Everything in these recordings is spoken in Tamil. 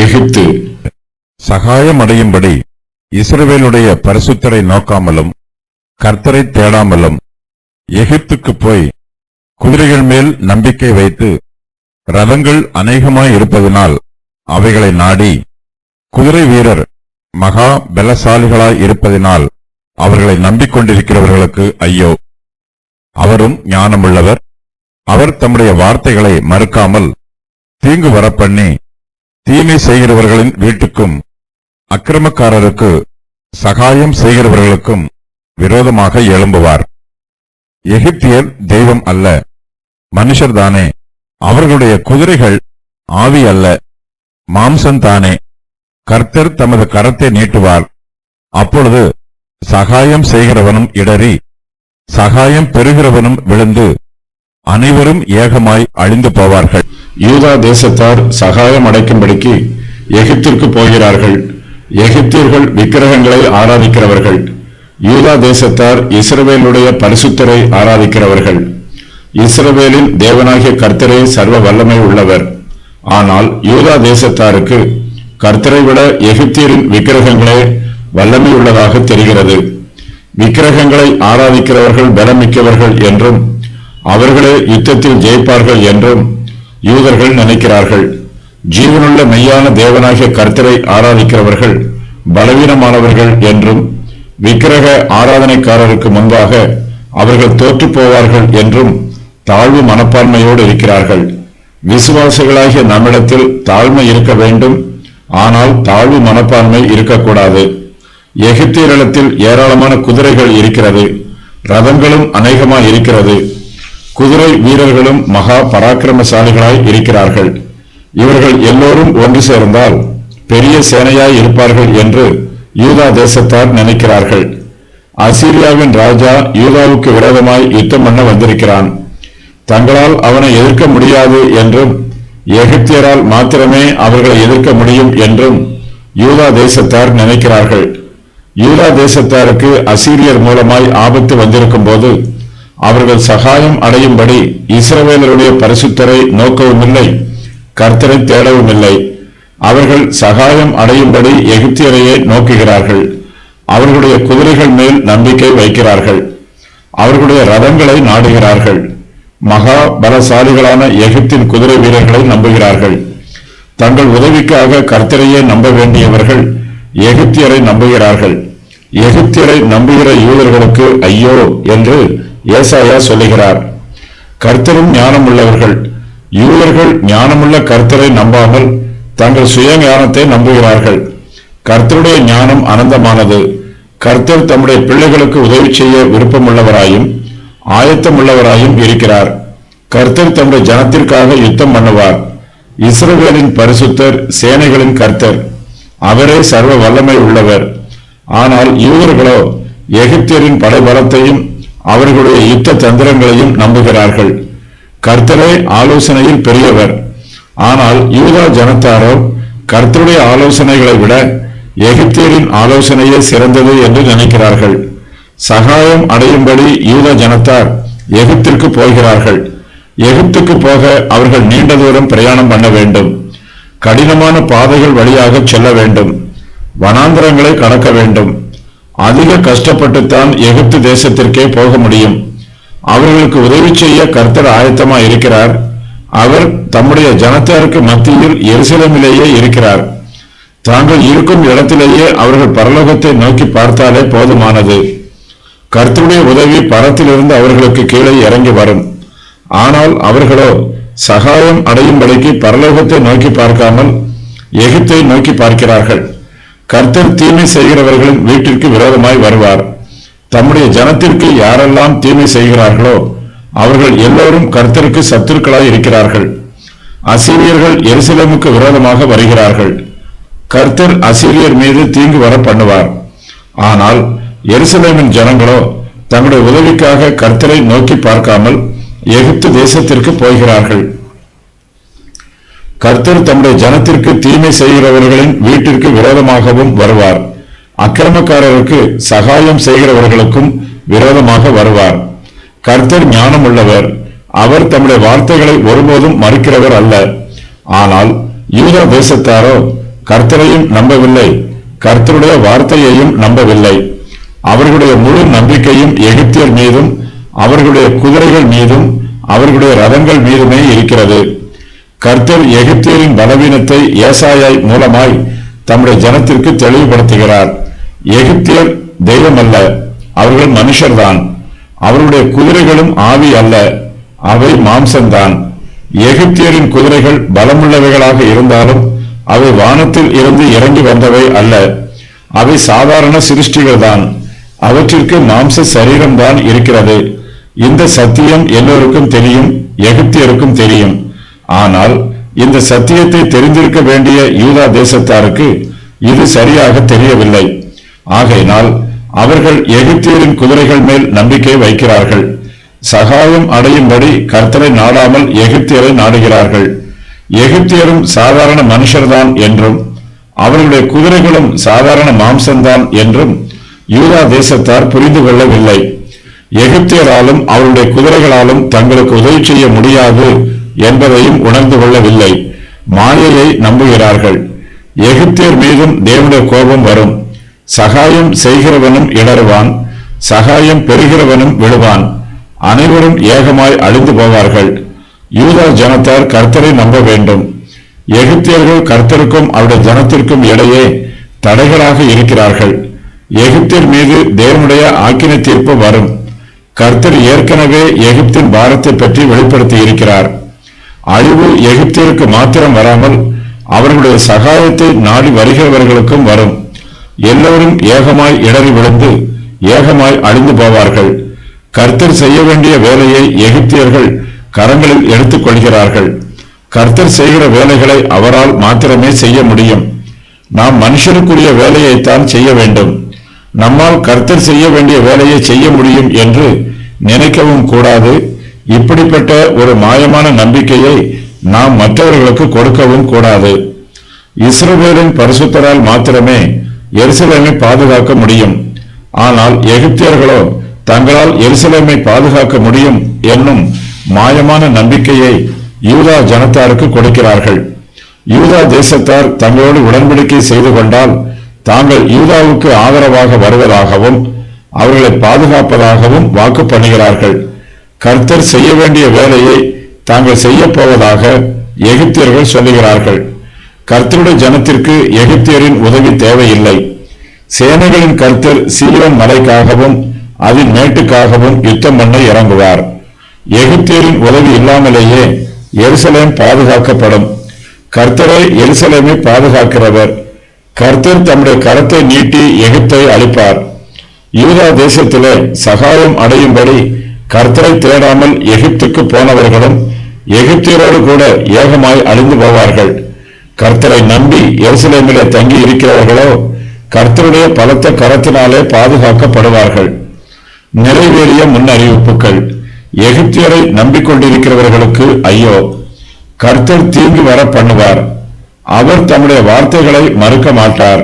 எகிப்து சகாயம் அடையும்படி இஸ்ரவேலுடைய பரிசுத்தரை நோக்காமலும் கர்த்தரை தேடாமலும் எகிப்துக்கு போய் குதிரைகள் மேல் நம்பிக்கை வைத்து ரதங்கள் அநேகமாயிருப்பதனால் அவைகளை நாடி குதிரை வீரர் மகா பலசாலிகளாய் இருப்பதினால் அவர்களை நம்பிக்கொண்டிருக்கிறவர்களுக்கு ஐயோ! அவரும் ஞானமுள்ளவர். அவர் தம்முடைய வார்த்தைகளை மறுக்காமல் தீங்கு வரப்பண்ணி தீமை செய்கிறவர்களின் வீட்டுக்கும் அக்கிரமக்காரருக்கு சகாயம் செய்கிறவர்களுக்கும் விரோதமாக எழும்புவார். எகிப்தியர் தெய்வம் அல்ல, மனுஷர்தானே. அவர்களுடைய குதிரைகள் ஆவி அல்ல, மாம்சந்தானே. கர்த்தர் தமது கரத்தை நீட்டுவார். அப்பொழுது சகாயம் செய்கிறவனும் இடறி சகாயம் பெறுகிறவனும் விழுந்து அனைவரும் ஏகமாய் அழிந்து போவார்கள். யூதா தேசத்தார் சகாயம் அடைக்கும்படிக்கு எகிப்திற்கு போகிறார்கள். எகிப்தியர்கள் விக்கிரகங்களை ஆராதிக்கிறவர்கள். யூதா தேசத்தார் இஸ்ரவேலுடைய பரிசுத்தரை ஆராதிக்கிறவர்கள். இஸ்ரவேலின் தேவனாகிய கர்த்தரே சர்வ வல்லமை உள்ளவர். ஆனால் யூதா தேசத்தாருக்கு கர்த்தரை விட எகிப்தியரின் விக்கிரகங்களே வல்லமை உள்ளதாக தெரிகிறது. விக்கிரகங்களை ஆராதிக்கிறவர்கள் பலமிக்கவர்கள் என்றும் அவர்களே யுத்தத்தில் ஜெயிப்பார்கள் என்றும் யூதர்கள் நினைக்கிறார்கள். ஜீவனுள்ள மெய்யான தேவனாகிய கர்த்தரை ஆராதிக்கிறவர்கள் பலவீனமானவர்கள் என்றும் விக்கிரக ஆராதனைக்காரருக்கு முன்பாக அவர்கள் தோற்று போவார்கள் என்றும் தாழ்வு மனப்பான்மையோடு இருக்கிறார்கள். விசுவாசிகளாகிய நம்மிடத்தில் தாழ்மை இருக்க வேண்டும், ஆனால் தாழ்வு மனப்பான்மை இருக்கக்கூடாது. எகிப்தியரிடத்தில் ஏராளமான குதிரைகள் இருக்கிறது, ரதங்களும் அநேகமாய் இருக்கிறது. குதிரை வீரர்களும் மகா பராக்கிரமசாலிகளாய் இருக்கிறார்கள். இவர்கள் எல்லோரும் ஒன்று சேர்ந்தால் பெரிய சேனையாய் இருப்பார்கள் என்று யூதா தேசத்தார் நினைக்கிறார்கள். அசீரியாவின் ராஜா யூதாவுக்கு விரோதமாய் யுத்தம் பண்ண வந்திருக்கிறான். தங்களால் அவனை எதிர்க்க முடியாது என்றும் எகிப்தியரால் மாத்திரமே அவர்களை எதிர்க்க முடியும் என்றும் யூதா தேசத்தார் நினைக்கிறார்கள். யூதா தேசத்தாருக்கு அசீரியர் மூலமாய் ஆபத்து வந்திருக்கும் போது அவர்கள் சகாயம் அடையும்படி இஸ்ரவேலருடைய பரிசுத்தரை நோக்கவும் இல்லை, கர்த்தரை தேடவும் இல்லை. அவர்கள் சகாயம் அடையும்படி எகிப்தியரையே நோக்குகிறார்கள். அவர்களுடைய குதிரைகள் மேல் நம்பிக்கை வைக்கிறார்கள். அவர்களுடைய ரதங்களை நாடுகிறார்கள். மகா பலசாலிகளான எகிப்தின் குதிரை வீரர்களை நம்புகிறார்கள். தங்கள் உதவிக்காக கர்த்தரையே நம்ப வேண்டியவர்கள் எகிப்தியரை நம்புகிறார்கள். எகிப்தியரை நம்புகிற யூதர்களுக்கு ஐயோ என்று ஏசாயா சொல்லுகிறார். கர்த்தரும் ஞானம் உள்ளவர்கள். யூதர்கள் ஞானமுள்ள கர்த்தரை நம்பாமல் தங்கள் சுய ஞானத்தை நம்புகிறார்கள். கர்த்தருடைய ஞானம் அனந்தமானது. கர்த்தர் தம்முடைய பிள்ளைகளுக்கு உதவி செய்ய விருப்பமுள்ளவராயும் ஆயத்தமுள்ளவராயும் இருக்கிறார். கர்த்தர் தம்முடைய ஜனத்திற்காக யுத்தம் பண்ணுவார். இஸ்ரவேலின் பரிசுத்தர் சேனைகளின் கர்த்தர், அவரே சர்வ வல்லமை உள்ளவர். ஆனால் யூதர்களோ எகிப்தியரின் படைபலத்தையும் அவர்களுடைய யுத்த தந்திரங்களையும் நம்புகிறார்கள். கர்த்தரே ஆலோசனையில் பெரியவர். ஆனால் யூதா ஜனத்தாரோ கர்த்தருடைய ஆலோசனைகளை விட எகிப்தியரின் ஆலோசனையே சிறந்தது என்று நினைக்கிறார்கள். சகாயம் அடையும்படி யூதா ஜனத்தார் எகிப்திற்கு போகிறார்கள். எகிப்துக்கு போக அவர்கள் நீண்ட தூரம் பிரயாணம் பண்ண வேண்டும். கடினமான பாதைகள் வழியாக செல்ல வேண்டும். வனாந்தரங்களை கடக்க வேண்டும். அதிக கஷ்டப்பட்டுத்தான் எகிப்து தேசத்திற்கே போக முடியும். அவர்களுக்கு உதவி செய்ய கர்த்தர் ஆயத்தமாய் இருக்கிறார். அவர் தம்முடைய ஜனத்தாருக்கு மத்தியில் எருசலேமிலேயே இருக்கிறார். தாங்கள் இருக்கும் இடத்திலேயே அவர்கள் பரலோகத்தை நோக்கி பார்த்தாலே போதுமானது. கர்த்தருடைய உதவி பரத்திலிருந்து அவர்களுக்கு கீழே இறங்கி வரும். ஆனால் அவர்களோ சகாயம் அடையும்படிக்கு பரலோகத்தை நோக்கி பார்க்காமல் எகிப்தை நோக்கி பார்க்கிறார்கள். கர்த்தர் தீமை செய்கிறவர்களின் வீட்டிற்கு விரோதமாய் வருவார். தம்முடைய ஜனத்திற்கு யாரெல்லாம் தீமை செய்கிறார்களோ அவர்கள் எல்லோரும் கர்த்தருக்கு சத்துருக்களாய் இருக்கிறார்கள். அசீரியர்கள் எருசலேமுக்கு விரோதமாக வருகிறார்கள். கர்த்தர் அசீரியர் மீது தீங்கு வர பண்ணுவார். ஆனால் எருசலேமின் ஜனங்களோ தங்களுடைய உதவிக்காக கர்த்தரை நோக்கி பார்க்காமல் எகிப்து தேசத்திற்கு போகிறார்கள். கர்த்தர் தம்முடைய ஜனத்திற்கு தீமை செய்கிறவர்களின் வீட்டிற்கு விரோதமாகவும் வருவார். அக்கிரமக்காரருக்கு சகாயம் செய்கிறவர்களுக்கும் விரோதமாக வருவார். கர்த்தர் ஞானம் உள்ளவர். அவர் தம்முடைய வார்த்தைகளை ஒருபோதும் மறுக்கிறவர் அல்ல. ஆனால் யூதா தேசத்தாரோ கர்த்தரையும் நம்பவில்லை, கர்த்தருடைய வார்த்தையையும் நம்பவில்லை. அவர்களுடைய முழு நம்பிக்கையும் எகிப்தியர் மீதும் அவர்களுடைய குதிரைகள் மீதும் அவர்களுடைய ரதங்கள் மீதுமே இருக்கிறது. கர்த்தர் எகிப்தியரின் பலவீனத்தை ஏசாயாய் மூலமாய் தம்முடைய ஜனத்திற்கு தெளிவுபடுத்துகிறார். எகிப்தியர் தெய்வம் அல்ல, அவர்கள் மனுஷர்தான். அவர்களுடைய குதிரைகளும் ஆவி அல்ல, அவை மாம்சம்தான். எகிப்தியரின் குதிரைகள் பலமுள்ளவைகளாக இருந்தாலும் அவை வானத்தில் இருந்து இறங்கி வந்தவை அல்ல, அவை சாதாரண சிருஷ்டிகள் தான். அவற்றிற்கு மாம்ச சரீரம்தான் இருக்கிறது. இந்த சத்தியம் எல்லோருக்கும் தெரியும், எகிப்தியருக்கும் தெரியும். ஆனால் இந்த சத்தியத்தை தெரிந்திருக்க வேண்டிய யூதா தேசத்தாருக்கு இது சரியாக தெரியவில்லை. ஆகையினால் அவர்கள் எகிப்தியரின் குதிரைகள் மேல் நம்பிக்கை வைக்கிறார்கள். சகாயம் அடையும்படி கர்த்தரை நாடாமல் எகிப்தியரை நாடுகிறார்கள். எகிப்தியரும் சாதாரண மனுஷர்தான் என்றும் அவர்களுடைய குதிரைகளும் சாதாரண மாம்சம்தான் என்றும் யூதா தேசத்தார் புரிந்து கொள்ளவில்லை. எகிப்தியராலும் அவருடைய குதிரைகளாலும் தங்களுக்கு உதவி செய்ய முடியாது என்பதையும் உணர்ந்து கொள்ளவில்லை. மாயையை நம்புகிறார்கள். எகிப்தியர் மீதும் தேவனுடைய கோபம் வரும். சகாயம் செய்கிறவனும் இடறுவான், சகாயம் பெறுகிறவனும் விழுவான். அனைவரும் ஏகமாய் அழிந்து போவார்கள். யூதா ஜனத்தார் கர்த்தரை நம்ப வேண்டும். எகிப்தியர்கள் கர்த்தருக்கும் அவருடைய ஜனத்திற்கும் இடையே தடைகளாக இருக்கிறார்கள். எகிப்தியர் மீது தேவனுடைய ஆக்கினை தீர்ப்பு வரும். கர்த்தர் ஏற்கனவே எகிப்தின் பாரத்தை பற்றி வெளிப்படுத்தி இருக்கிறார். அழிவு எகிப்தியருக்கு மாத்திரம் வராமல் அவர்களுடைய சகாயத்தை நாடி வருகிறவர்களுக்கும் வரும். எல்லோரும் ஏகமாய் இடறி விழுந்து ஏகமாய் அழிந்து போவார்கள். கர்த்தர் செய்ய வேண்டிய வேலையை எகிப்தியர்கள் கரங்களில் எடுத்துக் கொள்கிறார்கள். கர்த்தர் செய்கிற வேலைகளை அவரால் மாத்திரமே செய்ய முடியும். நாம் மனுஷருக்குரிய வேலையைத்தான் செய்ய வேண்டும். நம்மால் கர்த்தர் செய்ய வேண்டிய வேலையை செய்ய முடியும் என்று நினைக்கவும் கூடாது. இப்படிப்பட்ட ஒரு மாயமான நம்பிக்கையை நாம் மற்றவர்களுக்கு கொடுக்கவும் கூடாது. இஸ்ரவேலின் பரிசுத்தரால் மாத்திரமே எருசலேமை பாதுகாக்க முடியும். ஆனால் எகிப்தியர்களோ தங்களால் எருசலேமை பாதுகாக்க முடியும் என்னும் மாயமான நம்பிக்கையை யூதா ஜனத்தாருக்கு கொடுக்கிறார்கள். யூதா தேசத்தார் தங்களோடு உடன்படிக்கை செய்து கொண்டால் தாங்கள் யூதாவுக்கு ஆதரவாக வருவதாகவும் அவர்களை பாதுகாப்பதாகவும் வாக்கு பண்ணுகிறார்கள். கர்த்தர் செய்ய வேண்டிய வேலையை தாங்கள் செய்ய போவதாக எகிப்தியர்கள் சொல்லுகிறார்கள். கர்த்தருடைய ஜனத்திற்கு எகிப்தியரின் உதவி தேவையில்லை. சேனைகளின் கர்த்தர் சீயோன் மலைக்காகவும் அதன் மேட்டுக்காகவும் யுத்தம் பண்ண இறங்குவார். எகிப்தியரின் உதவி இல்லாமலேயே எருசலேம் பாதுகாக்கப்படும். கர்த்தரை எருசலேமை பாதுகாக்கிறவர். கர்த்தர் தம்முடைய கரத்தை நீட்டி எகிப்தை அழிப்பார். யூதா தேசத்திலே சகாயம் அடையும்படி கர்த்தரை தேடாமல் எகிப்துக்கு போனவர்களும் எகிப்தியரோடு கூட ஏகமாய் அழிந்து போவார்கள். கர்த்தரை நம்பி எருசலேமிலே தங்கி இருக்கிறவர்களோ கர்த்தருடைய பலத்த கரத்தினாலே பாதுகாக்கப்படுவார்கள். நிறைவேறிய முன்னறிவிப்புகள். எகிப்தியரை நம்பிக்கொண்டிருக்கிறவர்களுக்கு ஐயோ! கர்த்தர் தீங்கு வர பண்ணுவார். அவர் தம்முடைய வார்த்தைகளை மறுக்க மாட்டார்.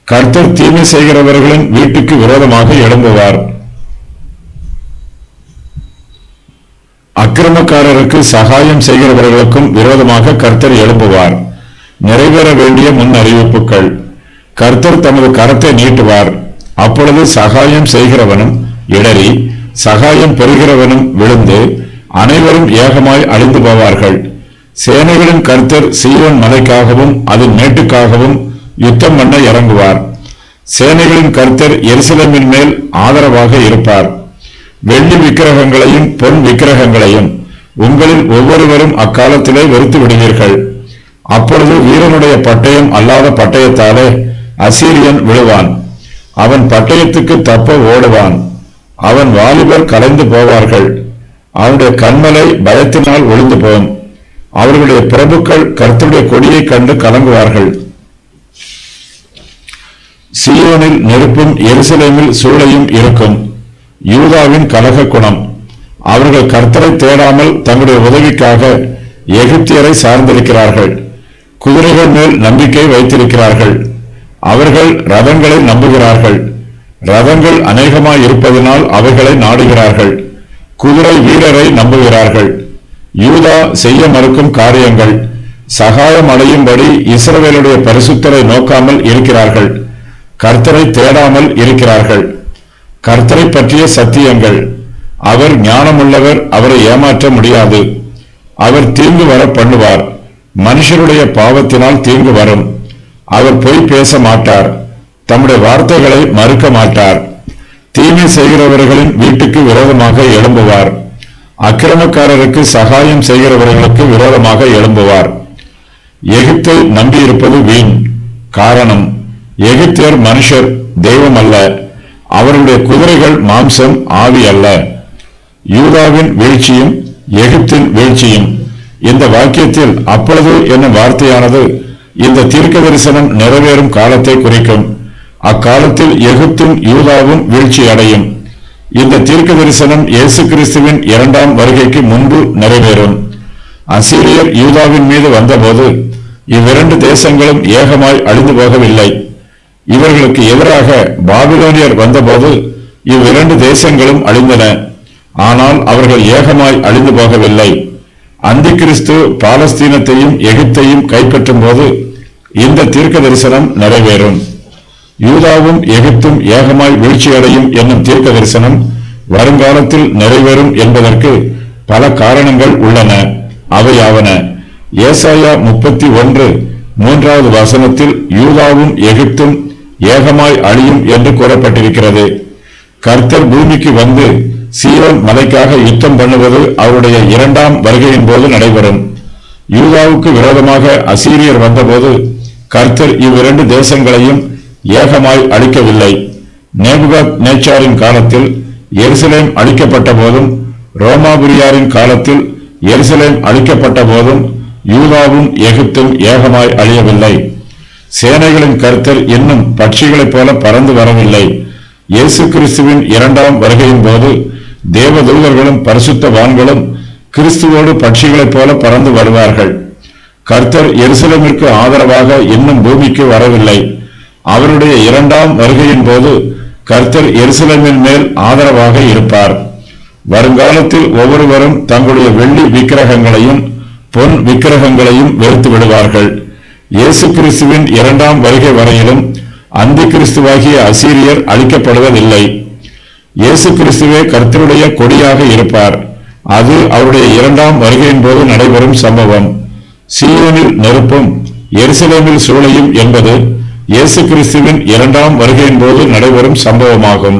கர்த்தர் தீமை செய்கிறவர்களின் வீட்டுக்கு விரோதமாக எழும்புவார். அக்கிரமக்காரருக்கு சகாயம் செய்கிறவர்களுக்கும் விரோதமாக கர்த்தர் எழும்புவார். நிறைவேற வேண்டிய முன் அறிவிப்புகள். கர்த்தர் தமது கரத்தை நீட்டுவார். அப்பொழுது சகாயம் செய்கிறவனும் இடறி சகாயம் பெறுகிறவனும் விழுந்து அனைவரும் ஏகமாய் அழிந்து போவார்கள். சேனைகளின் கர்த்தர் சீயோன் மலைக்காகவும் அதன் மேட்டுக்காகவும் யுத்தம் பண்ண இறங்குவார். சேனைகளின் கர்த்தர் எருசலேமின் மேல் ஆதரவாக இருப்பார். வெள்ளி விக்கிரகங்களையும் பொன் விக்கிரகங்களையும் உங்களில் ஒவ்வொருவரும் அக்காலத்திலே வெறுத்து விடுவீர்கள். அப்பொழுது வீரனுடைய பட்டயம் அல்லாத பட்டயத்தாலே அசீரியன் விழுவான். அவன் பட்டயத்துக்கு தப்ப ஓடுவான். அவன் வாலிபர் கலைந்து போவார்கள். அவனுடைய கண்மலை பயத்தினால் ஒளிந்து போம். அவர்களுடைய பிரபுக்கள் கர்த்தருடைய கொடியை கண்டு கலங்குவார்கள். சீயோனில் நெருப்பும் எருசலேமில் சூளையும் இருக்கும். யூதாவின் கலக குணம். அவர்கள் கர்த்தரை தேடாமல் தங்களுடைய உதவிக்காக எகிப்தியரை சார்ந்திருக்கிறார்கள். குதிரைகள் மேல் நம்பிக்கை வைத்திருக்கிறார்கள். அவர்கள் ரதங்களை நம்புகிறார்கள். ரதங்கள் அநேகமாய் இருப்பதனால் அவைகளை நாடுகிறார்கள். குதிரை வீரரை நம்புகிறார்கள். யூதா செய்ய மறுக்கும் காரியங்கள். சகாயம் அடையும்படி இஸ்ரவேலுடைய பரிசுத்தரை நோக்காமல் இருக்கிறார்கள், கர்த்தரை தேடாமல் இருக்கிறார்கள். கர்த்தரை பற்றிய சத்தியங்கள். அவர் ஞானமுள்ளவர், அவரை ஏமாற்ற முடியாது. அவர் தீங்கு வர பண்ணுவார். மனுஷருடைய பாவத்தினால் தீங்கு வரும். அவர் பொய் பேச மாட்டார், தம்முடைய வார்த்தைகளை மறுக்க மாட்டார். தீமை செய்கிறவர்களின் வீட்டுக்கு விரோதமாக எழும்புவார், அக்கிரமக்காரருக்கு சகாயம் செய்கிறவர்களுக்கு விரோதமாக எழும்புவார். எகிப்தை நம்பியிருப்பது வீண். காரணம், எகிப்தியர் மனுஷர், தெய்வம் அல்ல. அவருடைய குதிரைகள் மாம்சம், ஆவி அல்ல. யூதாவின் வீழ்ச்சியும் எகிப்தின் வீழ்ச்சியும். இந்த வாக்கியத்தில் அப்பொழுது என்னும் வார்த்தையானது இந்த தீர்க்க தரிசனம் நிறைவேறும் காலத்தை குறிக்கும். அக்காலத்தில் எகிப்தும் யூதாவும் வீழ்ச்சி அடையும். இந்த தீர்க்க தரிசனம் இயேசு கிறிஸ்துவின் இரண்டாம் வருகைக்கு முன்பு நிறைவேறும். அசீரியர் யூதாவின் மீது வந்தபோது இவ்விரண்டு தேசங்களும் ஏகமாய் அழிந்து போகவில்லை. இவர்களுக்கு எதிராக பாபிலோனியர் வந்தபோது இவ்விரண்டு தேசங்களும் அழிந்தன. ஆனால் அவர்கள் ஏகமாய் அழிந்து போகவில்லை. அந்தி கிறிஸ்து பாலஸ்தீனத்தையும் எகிப்தையும் கைப்பற்றும் போது இந்த தீர்க்க தரிசனம் நிறைவேறும். யூதாவும் எகிப்தும் ஏகமாய் வீழ்ச்சியடையும் என்னும் தீர்க்க தரிசனம் வருங்காலத்தில் நிறைவேறும் என்பதற்கு பல காரணங்கள் உள்ளன. அவையாவன: ஏசாயா 31:3 வசனத்தில் யூதாவும் எகிப்தும் ஏகமாய் அழியும் என்று கூறப்பட்டிருக்கிறது. கர்த்தர் பூமிக்கு வந்து சீயோன் மலைக்காக யுத்தம் பண்ணுவது அவருடைய இரண்டாம் வருகையின் போது நடைபெறும். யூதாவுக்கு விரோதமாக அசீரியர் வந்தபோது கர்த்தர் இவ்விரண்டு தேசங்களையும் ஏகமாய் அழிக்கவில்லை. நேபுகாத் நேச்சாரின் காலத்தில் எருசலேம் அழிக்கப்பட்ட போதும், ரோமாபுரியாரின் காலத்தில் எருசலேம் அழிக்கப்பட்ட போதும் யூதாவும் எகிப்தும் ஏகமாய் அழியவில்லை. சேனைகளின் கர்த்தர் இன்னும் பட்சிகளைப் போல பறந்து வரவில்லை. இயேசு கிறிஸ்துவின் இரண்டாம் வருகையின் போது தேவதூதர்களும் பரிசுத்தவான்களும் கிறிஸ்துவோடு பட்சிகளைப் போல பறந்து வருவார்கள். கர்த்தர் எருசலேமிற்கு ஆதரவாக இன்னும் பூமிக்கு வரவில்லை. அவருடைய இரண்டாம் வருகையின் போது கர்த்தர் எருசலேமின் மேல் ஆதரவாக இருப்பார். வருங்காலத்தில் ஒவ்வொருவரும் தங்களுடைய வெள்ளி விக்கிரகங்களையும் பொன் விக்கிரகங்களையும் வெறுத்து விடுவார்கள். இயேசு கிறிஸ்துவின் இரண்டாம் வருகை வரையிலும் அந்தி கிறிஸ்துவாகிய அசீரியர் அழிக்கப்படுவதில்லை. இயேசு கிறிஸ்துவே கர்த்தருடைய கொடியாக இருப்பார். அது அவருடைய இரண்டாம் வருகையின் போது நடைபெறும் சம்பவம். சீயோனில் நெருப்பும் எருசலேமில் சூளையும் என்பது இயேசு கிறிஸ்துவின் இரண்டாம் வருகையின் போது நடைபெறும் சம்பவமாகும்.